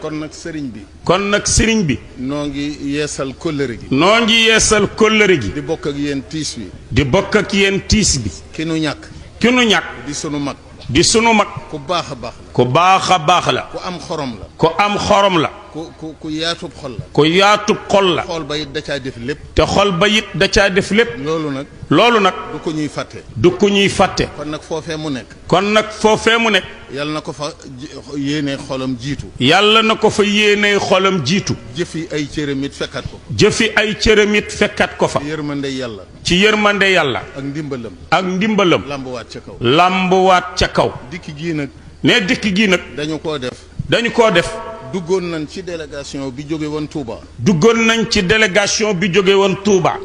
kon nag sëriñ bi. kon nag sëriñ bi. noo ngi yeesal kóllëre gi. noo ngi yeesal kóllëre gi. di bokk ak yéen tiis wi. di bokk ak yéen tiis bi. ki nu ñàkk. ki nu ñàkk. di sunu mag. di sunu mag. ku baax a baax la. ku baax a baax la. ku am xorom la. ku am xorom la. ku yaatub xol la. ku yaatub xol la. xol ba it da caa def lépp. te xol ba it da caa def lépp. loolu nag. du ko ñuy fàtte. du ko ñuy fàtte. kon nag foofee mu nekk. kon nag foofee mu nekk. yàlla na ko fa yéene xolam jiitu. yàlla na ko fa yéene xolam jiitu. jëfi ay cëram it fekkat ko. jëfi ay cëram it fekkat ko fa. yërmande yàlla. ci yërmande yàlla. ak ndimbalam. ak ndimbalam. lambuwaat ca kaw. lambuwaat ca kaw. dikk gii nag. ne dikk gii nag. dañu koo def. duggoon nañ ci délégation bi jóge woon Touba. duggoon nañ ci délégation bi jóge woon Touba.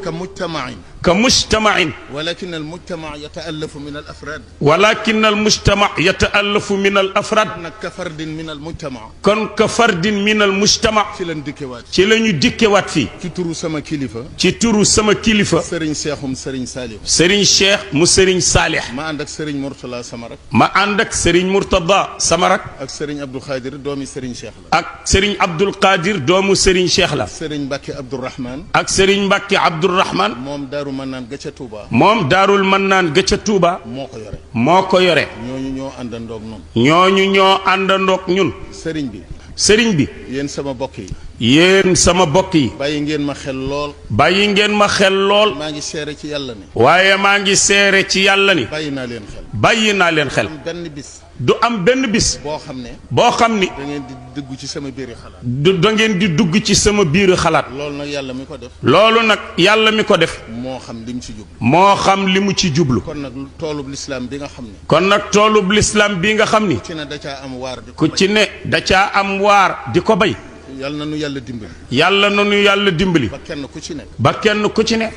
ka mujtamain. walakin al mujtama yata'allafu min al afrad. walakin al mujtama yata'allafu min al afrad. nag ka fardin min al mujtama. kon ka fardin min al mujtama. ci lañ dikkewaat. ci la ñu dikkewaat fii. ci turu sama kilifa. ci turu sama kilifa. Serigne Cheikhoum Serigne Salih. Serigne Cheikh mu Serigne Salih. ma ànd ak Serigne Mourtala sama rak. ma ànd ak Serigne Mourtada sama rak. ak Serigne Abdou Khadir doomi Serigne Cheikh la. ak Serigne Abdoul Qadir doomu Serigne Cheikh la. Serigne Mbacke Abdourahman. ak Serigne Mbacke Abdourahman. moom Daaru Manaan ga ca Touba. moom Daarul Mannaan ga ca Touba. moo ko yore. moo ko yore. ñooñu ñoo àndandoog ñun. ñooñu ñoo àndandoog ñun. Serigne bi. Serigne bi. yéen sama bokk yi. yéen sama bokk yi. bàyyi ngeen ma xel lool. bàyyi ngeen ma xel lool. maa ngi seere ci yàlla ni. waaye maa ngi seere ci yàlla ni. bàyyi naa leen xel. bàyyi naa leen xel. benn bis. du am benn bis. boo xam ne. da ngeen di dugg ci sama biir xalaat. da ngeen di dugg ci sama biir xalaat. loolu nag yàlla mi ko def. loolu nag yàlla mi ko def. moo xam li mu ci jublu. moo xam li mu ci jublu. kon nag toolub lislaam bi nga xam ne. kon nag toolub lislaam bi nga xam ni. ku ci ne da caa am waar. ku ci ne da caa am waar di ko bay. yàlla na nu yàlla dimbali. yàlla na nu yàlla dimbali. ba kenn ku ci nekk. ba kenn ku ci ne.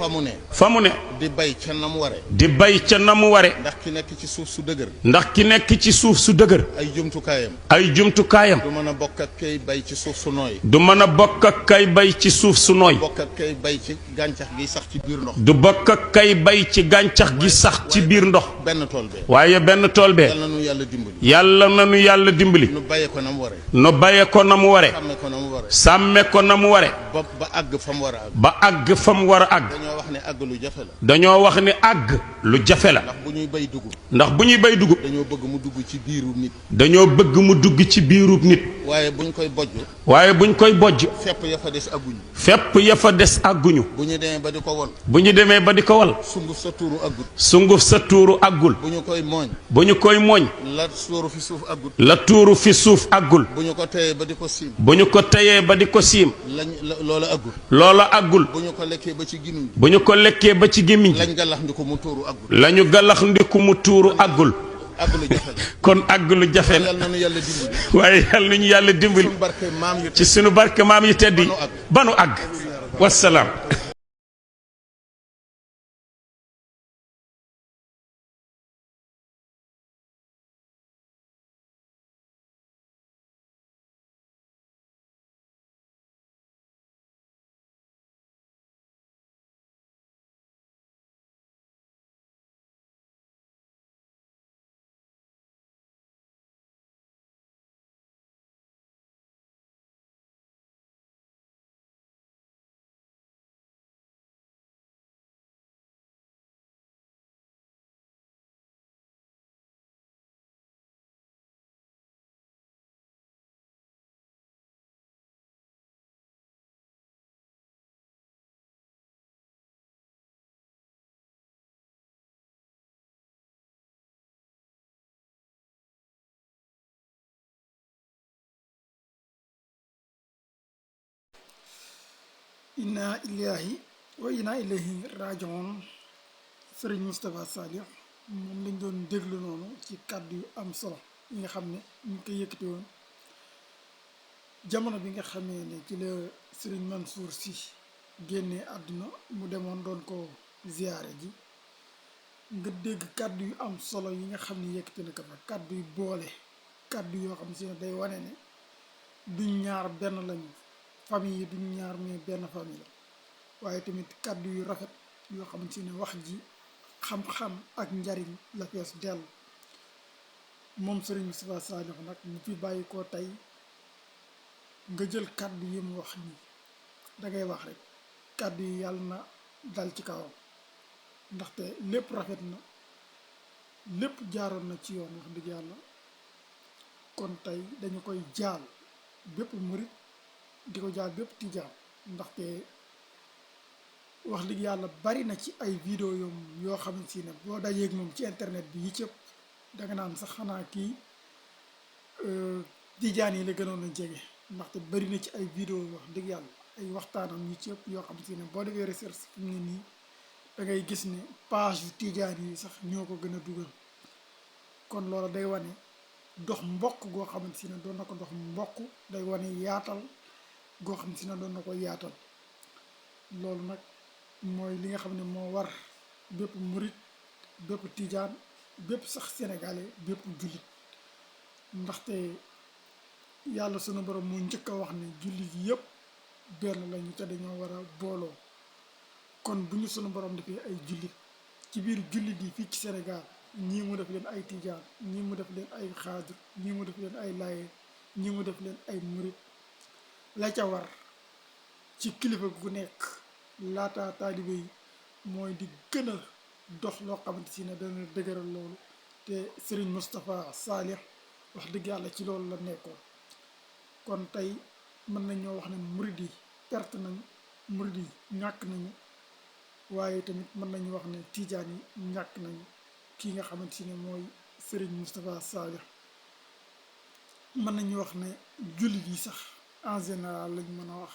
fa mu ne. di bay ca na mu ware. di bay ca na mu ware. ndax ki nekk ci suuf su dëgër. ndax ki nekk ci suuf su dëgër. ay jumtukaayam. ay jumtukaayam. du mën a bokk ak kay bay ci suuf su nooy. du mën a bokk ak kay bay ci suuf su nooy. bokk ak kay bay ci gàncax gi sax ci biir ndox. du bokk ak kay bay ci gàncax gi sax ci biir ndox. benn tool bee. waaye benn tool bee. yàlla na nu yàlla dimbali. yàlla na nu yàlla dimbali. nu bayee ko na mu ware. nu bayee ko na mu ware. sàmme ko na mu ware. sàmme ko na mu ware. ba àgg fa mu war a àgg. ba àgg fa mu war a àgg. dañoo wax ne àgg lu jafe la. dañoo wax ne àgg lu jafe la. ndax bu ñuy bay dugub. ndax bu ñuy bay dugub. dañoo bëgg mu dugg ci biiru nit. dañoo bëgg mu dugg ci biirub nit. waaye buñ koy bojj. waaye buñ koy bojj. fepp ya fa des àgguñu. fepp ya fa des àgguñu. bu ñu demee ba di ko wol. bu ñu demee ba di ko wal. sunguf sa tuuru àggul. sunguf sa tuuru àggul. bu ñu koy mooñ. bu ñu koy mooñ. la tuuru fi suuf àggul. la tuuru fi suuf àggul. bu ñu ko teyee ba di ko siim. bu ñu ko teyee ba di ko siim. loola àggul. loola àggul. bu ñu ko lekkee ba ci gémmiñ. bu ñu ko lekkee ba ci gémmiñ. lañ galax ndiku mu tuuru àggul. lañu galax ndiku mu tuuru àggul. àggulu jafe la. kon àggulu jafe la. yàlla na nu yàlla dimbali. waaye yàlla nañu yàlla dimbali. ci sunu barke maam yi tedd yi ba nu àgg. wasalaam. inna illahi wa inna ilayhi rajiun. Sëriñ Moustapha Salih moom lañ doon déglu noonu ci kàddu yu am solo yi nga xam ne ñu ngi koy yëkkati woon jamono bi nga xamee ne ci la Sëriñ Mansour Sy génnee àdduna mu demoon doon ko ziyaare ji. nga dégg kàddu yu am solo yi nga xam ne yëkkati na ko fa kàddu yu boole kàddu yoo xam si ne day wane ne duñ ñaar benn lañu. famille yi duñ ñaar mais benn famille la waaye tamit kàddu yu rafet yoo xam si ne wax ji xam-xam ak njariñ la fees dell. moom Sëriñ Moustapha Salih nag mu fi bàyyi ko tey nga jël kàddu yi mu wax nii dangay wax rek kàddu yi yàlla na dal ci kawam ndaxte lépp rafet na lépp jaaroon na ci yoon wax dëgg yàlla. kon tey dañu koy jaal bépp murit di ko jaal bépp tijaan ndaxte wax dëgg yàlla bari na ci ay vidéo yoo xamante si ne boo dajeeg moom ci internet bi yi cëpp danga naan sax xanaa kii tijaan yi la gënoon a jege ndaxte bari na ci ay vidéo wax dëgg yàlla ay waxtaanam yi cëpp yoo xamante si ne boo defee recherche fi mu ne nii da ngay gis ne page yu tijaan yi sax ñoo ko gën a dugal kon loolu day wane dox mbokk goo xamante si ne doon na ko dox mbokk day wane yaatal goo xamante si ne doon na ko yaatal loolu nag mooy li nga xam ne moo war bépp murit bépp tijaan bépp sax sénégalais bépp jullit ndaxte yàlla sunu borom moo njëkk a wax ne jullit yépp benn lañu te dañoo war a booloo kon bu ñu sunu borom defee ay jullit ci biir jullit yi fii ci Sénégal ñii mu def leen ay tijaan ñii mu def leen ay xaadir ñii mu def leen ay laayeen ñii mu def leen ay murit la ca war ci kilifa gu nekk laata taalibe yi mooy di gën a dox loo xamante si ne dana dëgëral loolu te Serigne Moustapha Saalix wax dëgg yàlla ci loolu la nekkoon kon tey mën nañoo wax ne murit yi perte nañu murit yi ñàkk nañu waaye tamit mën nañu wax ne tijaan yi ñàkk nañu kii nga xamante si ne mooy Serigne Moustapha Saalix mën nañu wax ne jullit yi sax en général lañ mën a wax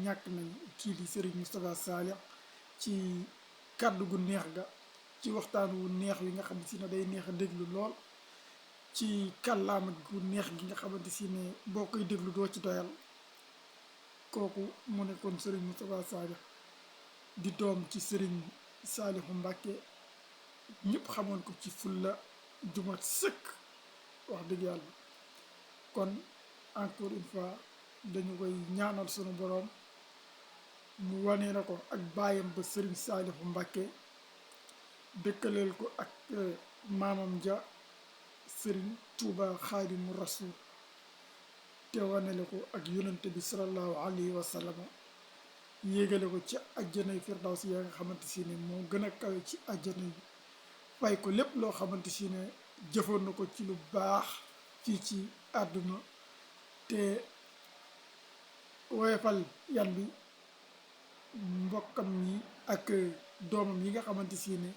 ñàkk nañu kii di Serigne Moustapha Saalix ci kàddu gu neex ga ci waxtaan wu neex wi nga xamante si ne day neex a déglu lool ci kàllaama gu neex gi nga xamante si ne boo koy déglu doo ci doyal kooku mu nekkoon Serigne Moustapha Saalix di doom ci Serigne Saalixu Mbàkke ñëpp xamoon ko ci fulla jumat sëkk wax dëgg yàlla kon encore une fois dañu koy ñaanal sunu boroom mu wanee na ko ak baayam ba Serigne Saalixu Mbàkke dëkkaleel ko ak maamam ja Serigne Touba Xaadimu Rasuul te wanele ko ak yonante bi sallallahu alayhi wa sallam yéegale ko ci àjjanay firdaws ya nga xamante si ne moo gën a kawe ci àjjana yi fay ko lépp loo xamante si ne jëfoon na ko ci lu baax fii ci àdduna te woyofal yan bi mbokkam yi ak doomam yi nga xamante si ne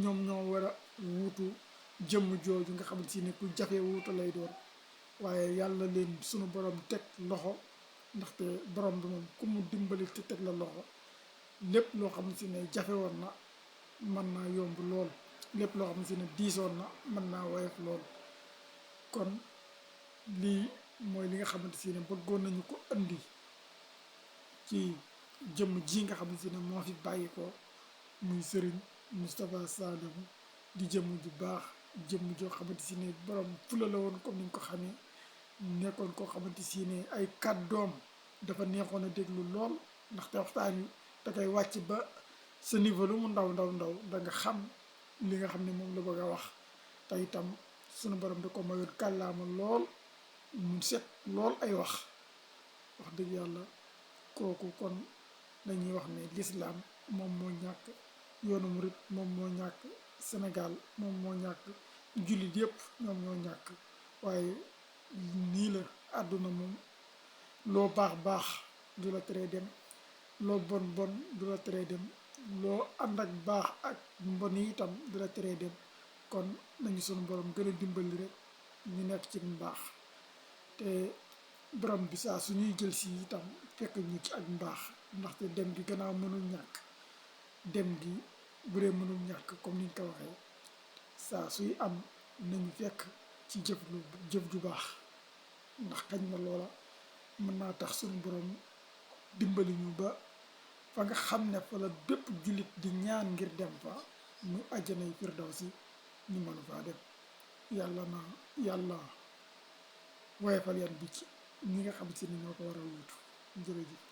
ñoom ñoo war a wuutu jëmm jooju nga xamante si ne ku jafe wuutu lay doon waaye yàlla leen sunu borom teg loxo ndaxte borom bi moom ku mu dimbali te teg la loxo lépp loo xamante si ne jafe woon na mën naa yomb lool lépp loo xamante si ne diisoon na mën naa woyof lool kon lii mooy li nga xamante si ne bëggoon nañu ko andi ci jëmm ji nga xamante si ne moo fi bàyyi ko muy Serigne Moustapha Saalix di jëmm ju baax jëmm joo xamante si ne borom fula la woon comme ni nga ko xamee nekkoon koo xamante si ne ay kàddoom dafa neexoon a déglu lool ndaxte waxtaan wi da koy wàcc ba sa niveau lu mu ndaw da nga xam li nga xam ne moom la bëgg a wax te itam sunu borom da ko mayoon kàllaama lool mu set lool ay wax dëgg yàlla kooku kon dañuy wax ne lislaam moom moo ñàkk yoonu murit moom moo ñàkk Sénégal moom moo ñàkk jullit yépp ñoom ñoo ñàkk waaye nii la àdduna moom loo baax du la teree dem loo bon du la teree dem loo ànd ak baax ak mbon yi itam du la teree dem kon nañu sunu borom gën a dimbali rek ñu nekk ci mbaax te borom bi saa su ñuy jël si itam fekk ñu ci ak mbaax ndaxte dem gi gannaaw mënul ñàkk dem gi bu dee mënul ñàkk comme niñ ko waxee saa suy am nañu fekk ci jëf ju baax ndax xañ na loola mën naa tax sunu borom dimbali ñu ba fa nga xam ne fa la bépp jullit di ñaan ngir dem fa mu àjjanay firdawsi ñu mën faa dem yàlla woyofal yan bi ci ñi nga xam si ne ñoo ko war a wuutu jërëjëf